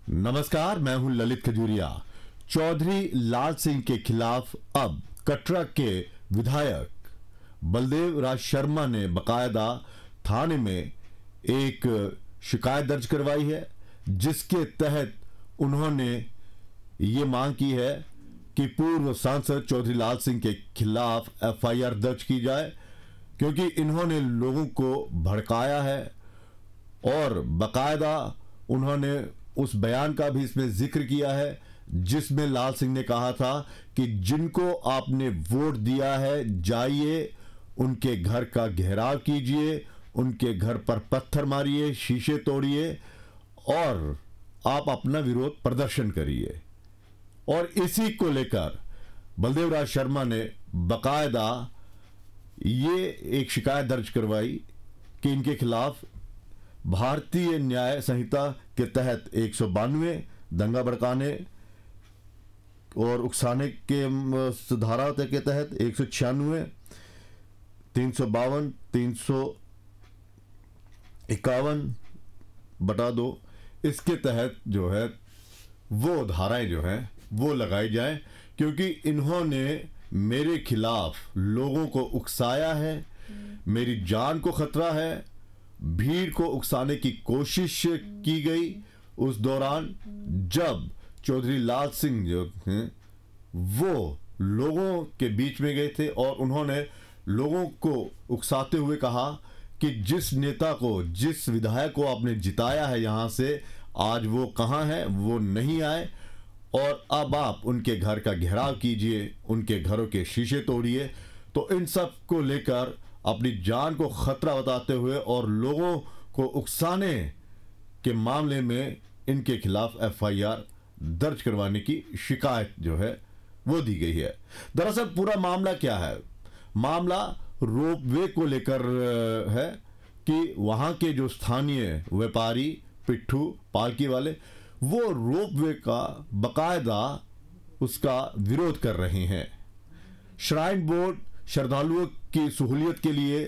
नमस्कार, मैं हूं ललित खजूरिया। चौधरी लाल सिंह के खिलाफ अब कटरा के विधायक बलदेव राज शर्मा ने बकायदा थाने में एक शिकायत दर्ज करवाई है, जिसके तहत उन्होंने ये मांग की है कि पूर्व सांसद चौधरी लाल सिंह के खिलाफ एफआईआर दर्ज की जाए, क्योंकि इन्होंने लोगों को भड़काया है। और बकायदा उन्होंने उस बयान का भी इसमें जिक्र किया है, जिसमें लाल सिंह ने कहा था कि जिनको आपने वोट दिया है, जाइए उनके घर का घेराव कीजिए, उनके घर पर पत्थर मारिए, शीशे तोड़िए और आप अपना विरोध प्रदर्शन करिए। और इसी को लेकर बलदेव राज शर्मा ने बकायदा ये एक शिकायत दर्ज करवाई कि इनके खिलाफ भारतीय न्याय संहिता के तहत 192 दंगा भड़काने और उकसाने के धारा के तहत 196, 352, 351/2 इसके तहत जो है वो धाराएं जो हैं वो लगाई जाए, क्योंकि इन्होंने मेरे खिलाफ लोगों को उकसाया है, मेरी जान को खतरा है, भीड़ को उकसाने की कोशिश की गई उस दौरान जब चौधरी लाल सिंह जो हैं वो लोगों के बीच में गए थे और उन्होंने लोगों को उकसाते हुए कहा कि जिस नेता को, जिस विधायक को आपने जिताया है यहाँ से, आज वो कहाँ है, वो नहीं आए और अब आप उनके घर का घेराव कीजिए, उनके घरों के शीशे तोड़िए। तो इन सब को लेकर अपनी जान को खतरा बताते हुए और लोगों को उकसाने के मामले में इनके खिलाफ एफआईआर दर्ज करवाने की शिकायत जो है वो दी गई है। दरअसल पूरा मामला क्या है? मामला रोपवे को लेकर है कि वहां के जो स्थानीय व्यापारी, पिट्ठू, पालकी वाले, वो रोपवे का बकायदा उसका विरोध कर रहे हैं। श्राइन बोर्ड श्रद्धालुओं की सहूलियत के लिए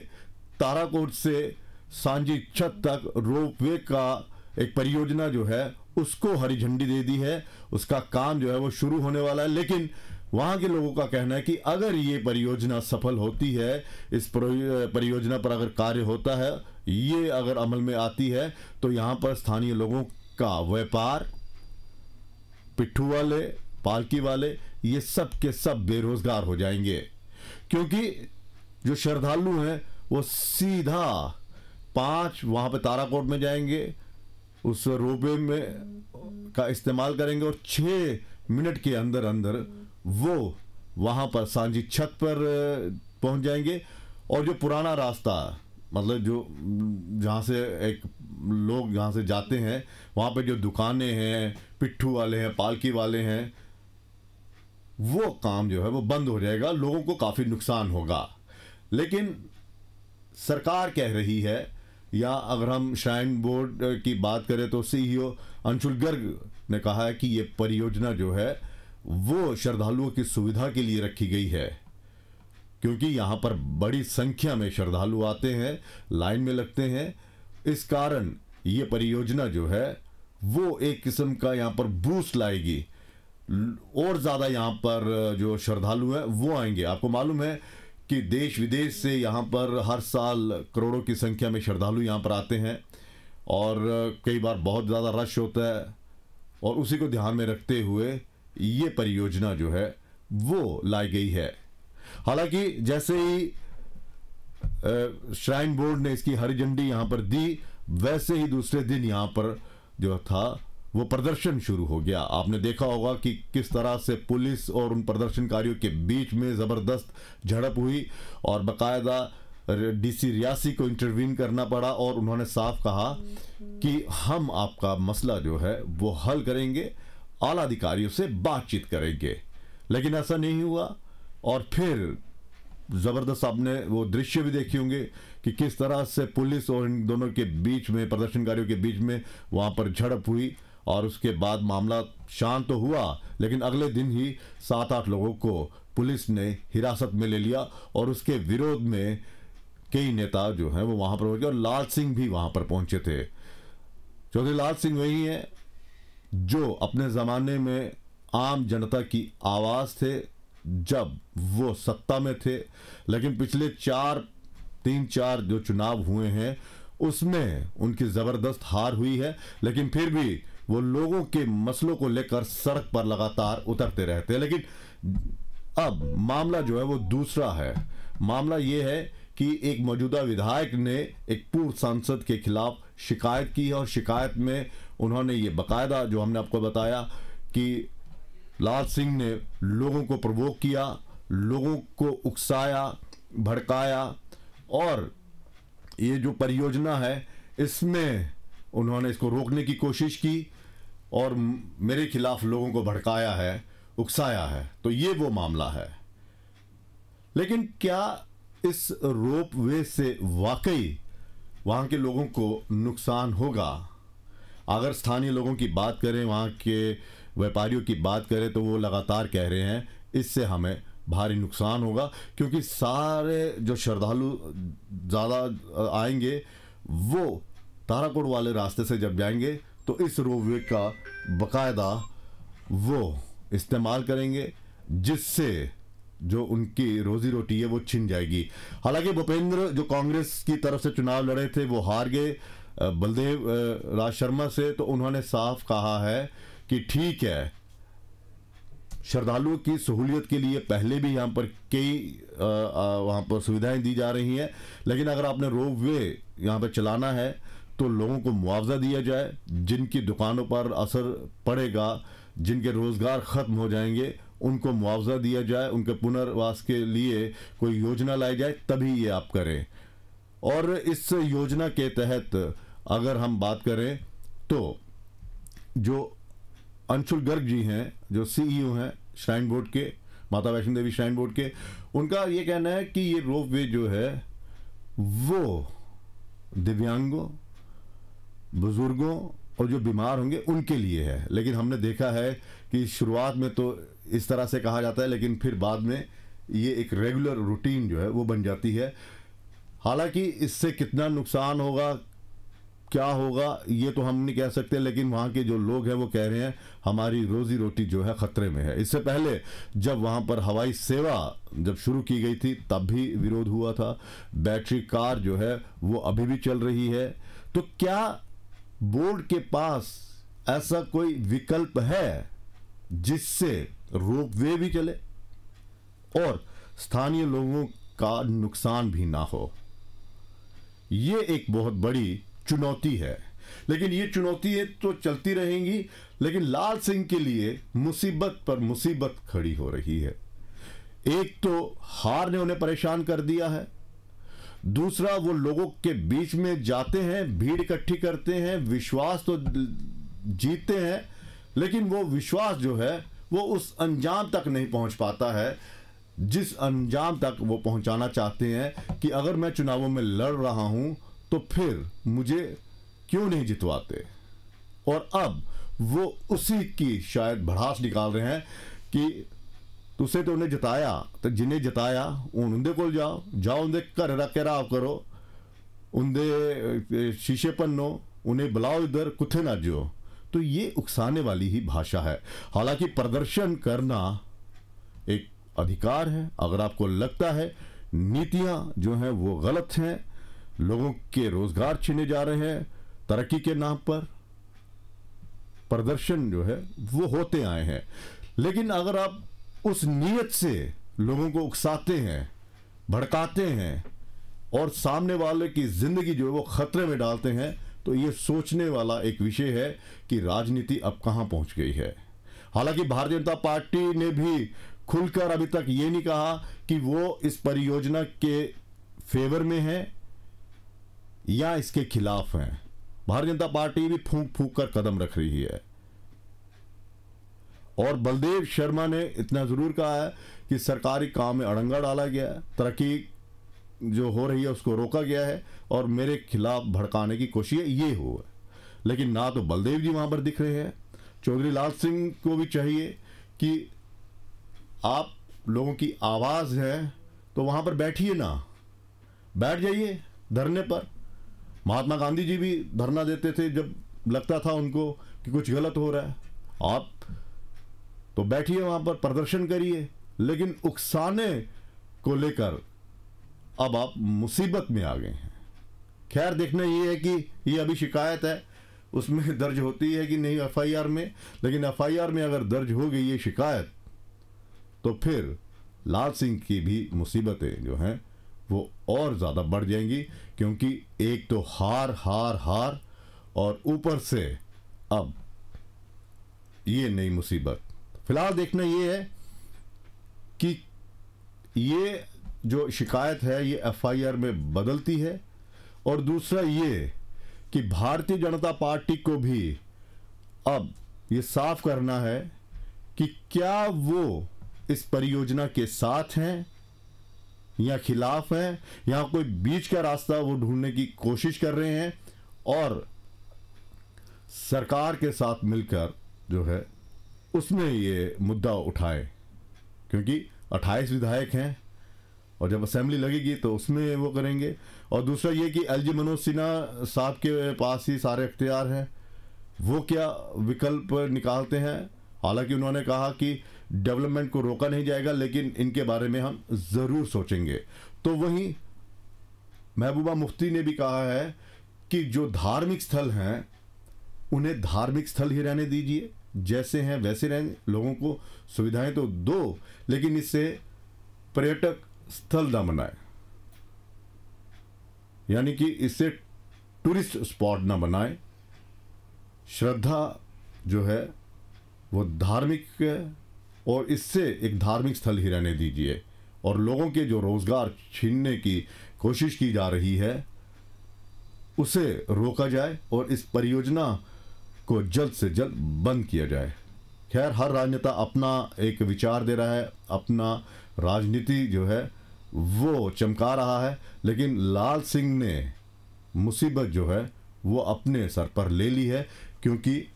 ताराकोट से सांझी छत तक रोपवे का एक परियोजना जो है उसको हरी झंडी दे दी है। उसका काम जो है वो शुरू होने वाला है, लेकिन वहां के लोगों का कहना है कि अगर ये परियोजना सफल होती है, इस परियोजना पर अगर कार्य होता है, ये अगर अमल में आती है, तो यहां पर स्थानीय लोगों का व्यापार, पिट्ठू वाले, पालकी वाले, ये सब के सब बेरोजगार हो जाएंगे, क्योंकि जो श्रद्धालु हैं वो सीधा 5 वहां पे ताराकोट में जाएंगे, उस रोपवे में का इस्तेमाल करेंगे और 6 मिनट के अंदर अंदर वो वहां पर सांझी छत पर पहुंच जाएंगे। और जो पुराना रास्ता, मतलब जो जहां से एक लोग जहां से जाते हैं, वहां पे जो दुकानें हैं, पिट्ठू वाले हैं, पालकी वाले हैं, वो काम जो है वो बंद हो जाएगा, लोगों को काफी नुकसान होगा। लेकिन सरकार कह रही है, या अगर हम श्राइन बोर्ड की बात करें तो सीईओ अंशुल गर्ग ने कहा है कि ये परियोजना जो है वो श्रद्धालुओं की सुविधा के लिए रखी गई है, क्योंकि यहाँ पर बड़ी संख्या में श्रद्धालु आते हैं, लाइन में लगते हैं। इस कारण ये परियोजना जो है वो एक किस्म का यहाँ पर बूस्ट लाएगी और ज़्यादा यहाँ पर जो श्रद्धालु हैं वो आएंगे। आपको मालूम है कि देश विदेश से यहाँ पर हर साल करोड़ों की संख्या में श्रद्धालु यहाँ पर आते हैं और कई बार बहुत ज़्यादा रश होता है, और उसी को ध्यान में रखते हुए ये परियोजना जो है वो लाई गई है। हालांकि जैसे ही श्राइन बोर्ड ने इसकी हरी झंडी यहाँ पर दी, वैसे ही दूसरे दिन यहाँ पर जो था वो प्रदर्शन शुरू हो गया। आपने देखा होगा कि किस तरह से पुलिस और उन प्रदर्शनकारियों के बीच में ज़बरदस्त झड़प हुई और बकायदा डीसी रियासी को इंटरवीन करना पड़ा, और उन्होंने साफ कहा कि हम आपका मसला जो है वो हल करेंगे, आला अधिकारियों से बातचीत करेंगे। लेकिन ऐसा नहीं हुआ और फिर ज़बरदस्त आपने वो दृश्य भी देखे होंगे कि किस तरह से पुलिस और इन दोनों के बीच में, प्रदर्शनकारियों के बीच में वहाँ पर झड़प हुई, और उसके बाद मामला शांत तो हुआ, लेकिन अगले दिन ही 7-8 लोगों को पुलिस ने हिरासत में ले लिया और उसके विरोध में कई नेता जो हैं वो वहाँ पर पहुंचे और लाल सिंह भी वहाँ पर पहुंचे थे। चौधरी लाल सिंह वही हैं जो अपने ज़माने में आम जनता की आवाज़ थे जब वो सत्ता में थे, लेकिन पिछले 3-4 जो चुनाव हुए हैं उसमें उनकी ज़बरदस्त हार हुई है, लेकिन फिर भी वो लोगों के मसलों को लेकर सड़क पर लगातार उतरते रहते हैं। लेकिन अब मामला जो है वो दूसरा है। मामला ये है कि एक मौजूदा विधायक ने एक पूर्व सांसद के खिलाफ शिकायत की है, और शिकायत में उन्होंने ये बकायदा, जो हमने आपको बताया, कि लाल सिंह ने लोगों को प्रवोक किया, लोगों को उकसाया, भड़काया, और ये जो परियोजना है इसमें उन्होंने इसको रोकने की कोशिश की और मेरे खिलाफ लोगों को भड़काया है, उकसाया है। तो ये वो मामला है। लेकिन क्या इस रोपवे से वाकई वहाँ के लोगों को नुकसान होगा? अगर स्थानीय लोगों की बात करें, वहाँ के व्यापारियों की बात करें, तो वो लगातार कह रहे हैं इससे हमें भारी नुकसान होगा, क्योंकि सारे जो श्रद्धालु ज़्यादा आएंगे वो ताराकोट वाले रास्ते से जब जाएंगे तो इस रोपवे का बकायदा वो इस्तेमाल करेंगे, जिससे जो उनकी रोजी रोटी है वो छिन जाएगी। हालांकि भूपेंद्र जो कांग्रेस की तरफ से चुनाव लड़े थे वो हार गए बलदेव राज शर्मा से, तो उन्होंने साफ कहा है कि ठीक है, श्रद्धालुओं की सहूलियत के लिए पहले भी यहाँ पर कई वहाँ पर सुविधाएं दी जा रही हैं, लेकिन अगर आपने रोपवे यहाँ पर चलाना है तो लोगों को मुआवजा दिया जाए, जिनकी दुकानों पर असर पड़ेगा, जिनके रोज़गार ख़त्म हो जाएंगे, उनको मुआवजा दिया जाए, उनके पुनर्वास के लिए कोई योजना लाई जाए, तभी ये आप करें। और इस योजना के तहत अगर हम बात करें तो जो अंशुल गर्ग जी हैं, जो सीईओ हैं श्राइन बोर्ड के, माता वैष्णो देवी श्राइन बोर्ड के, उनका ये कहना है कि ये रोपवे जो है वो दिव्यांगों, बुजुर्गों और जो बीमार होंगे उनके लिए है। लेकिन हमने देखा है कि शुरुआत में तो इस तरह से कहा जाता है, लेकिन फिर बाद में ये एक रेगुलर रूटीन जो है वो बन जाती है। हालांकि इससे कितना नुकसान होगा, क्या होगा, ये तो हम नहीं कह सकते, लेकिन वहाँ के जो लोग हैं वो कह रहे हैं हमारी रोजी रोटी जो है खतरे में है। इससे पहले जब वहाँ पर हवाई सेवा जब शुरू की गई थी तब भी विरोध हुआ था। बैटरी कार जो है वो अभी भी चल रही है। तो क्या बोर्ड के पास ऐसा कोई विकल्प है जिससे रोपवे भी चले और स्थानीय लोगों का नुकसान भी ना हो? ये एक बहुत बड़ी चुनौती है। लेकिन ये चुनौती तो चलती रहेंगी, लेकिन लाल सिंह के लिए मुसीबत पर मुसीबत खड़ी हो रही है। एक तो हार ने उन्हें परेशान कर दिया है, दूसरा वो लोगों के बीच में जाते हैं, भीड़ इकट्ठी करते हैं, विश्वास तो जीतते हैं, लेकिन वो विश्वास जो है वो उस अंजाम तक नहीं पहुंच पाता है जिस अंजाम तक वो पहुंचाना चाहते हैं कि अगर मैं चुनावों में लड़ रहा हूं तो फिर मुझे क्यों नहीं जितवाते। और अब वो उसी की शायद भड़ास निकाल रहे हैं कि तुसे तो उन्हें जिताया, तो जिन्हें जिताया उनके को जाओ उनके घर रख राव करो, उनके शीशे पन्नो, उन्हें बुलाओ इधर, कुत्थे ना जो। तो ये उकसाने वाली ही भाषा है। हालांकि प्रदर्शन करना एक अधिकार है। अगर आपको लगता है नीतियां जो हैं वो गलत हैं, लोगों के रोजगार छीने जा रहे हैं तरक्की के नाम पर, प्रदर्शन जो है वो होते आए हैं। लेकिन अगर आप उस नीयत से लोगों को उकसाते हैं, भड़काते हैं और सामने वाले की जिंदगी जो है वो खतरे में डालते हैं, तो ये सोचने वाला एक विषय है कि राजनीति अब कहां पहुंच गई है। हालांकि भारतीय जनता पार्टी ने भी खुलकर अभी तक ये नहीं कहा कि वो इस परियोजना के फेवर में है या इसके खिलाफ है। भारतीय जनता पार्टी भी फूंक फूंक कर कदम रख रही है। और बलदेव शर्मा ने इतना जरूर कहा है कि सरकारी काम में अड़ंगा डाला गया है, तरक्की जो हो रही है उसको रोका गया है और मेरे खिलाफ भड़काने की कोशिश ये हो। लेकिन ना तो बलदेव जी वहां पर दिख रहे हैं। चौधरी लाल सिंह को भी चाहिए कि आप लोगों की आवाज है तो वहां पर बैठिए ना, बैठ जाइए धरने पर। महात्मा गांधी जी भी धरना देते थे जब लगता था उनको कि कुछ गलत हो रहा है, आप तो बैठिए वहां पर, प्रदर्शन करिए, लेकिन उकसाने को लेकर अब आप मुसीबत में आ गए हैं। खैर, देखना ये है कि ये अभी शिकायत है, उसमें दर्ज होती है कि नहीं एफआईआर में, लेकिन एफआईआर में अगर दर्ज हो गई ये शिकायत तो फिर लाल सिंह की भी मुसीबतें जो हैं वो और ज़्यादा बढ़ जाएंगी, क्योंकि एक तो हार हार हार और ऊपर से अब ये नई मुसीबत। फिलहाल देखना ये है कि ये जो शिकायत है ये एफआईआर में बदलती है, और दूसरा ये कि भारतीय जनता पार्टी को भी अब ये साफ करना है कि क्या वो इस परियोजना के साथ हैं या खिलाफ हैं, या कोई बीच का रास्ता वो ढूंढने की कोशिश कर रहे हैं और सरकार के साथ मिलकर जो है उसमें ये मुद्दा उठाए, क्योंकि 28 विधायक हैं और जब असेंबली लगेगी तो उसमें वो करेंगे। और दूसरा ये कि एलजी मनोज सिन्हा साहब के पास ही सारे इख्तियार हैं, वो क्या विकल्प निकालते हैं। हालांकि उन्होंने कहा कि डेवलपमेंट को रोका नहीं जाएगा, लेकिन इनके बारे में हम ज़रूर सोचेंगे। तो वहीं महबूबा मुफ्ती ने भी कहा है कि जो धार्मिक स्थल हैं उन्हें धार्मिक स्थल ही रहने दीजिए, जैसे हैं वैसे रहने, लोगों को सुविधाएं तो दो, लेकिन इससे पर्यटक स्थल ना बनाए, यानी कि इससे टूरिस्ट स्पॉट ना बनाए। श्रद्धा जो है वो धार्मिक है और इससे एक धार्मिक स्थल ही रहने दीजिए, और लोगों के जो रोजगार छीनने की कोशिश की जा रही है उसे रोका जाए और इस परियोजना को जल्द से जल्द बंद किया जाए। खैर, हर राजनेता अपना एक विचार दे रहा है, अपना राजनीति जो है वो चमका रहा है, लेकिन लाल सिंह ने मुसीबत जो है वो अपने सर पर ले ली है, क्योंकि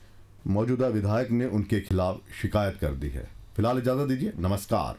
मौजूदा विधायक ने उनके खिलाफ शिकायत कर दी है। फिलहाल इजाज़त दीजिए, नमस्कार।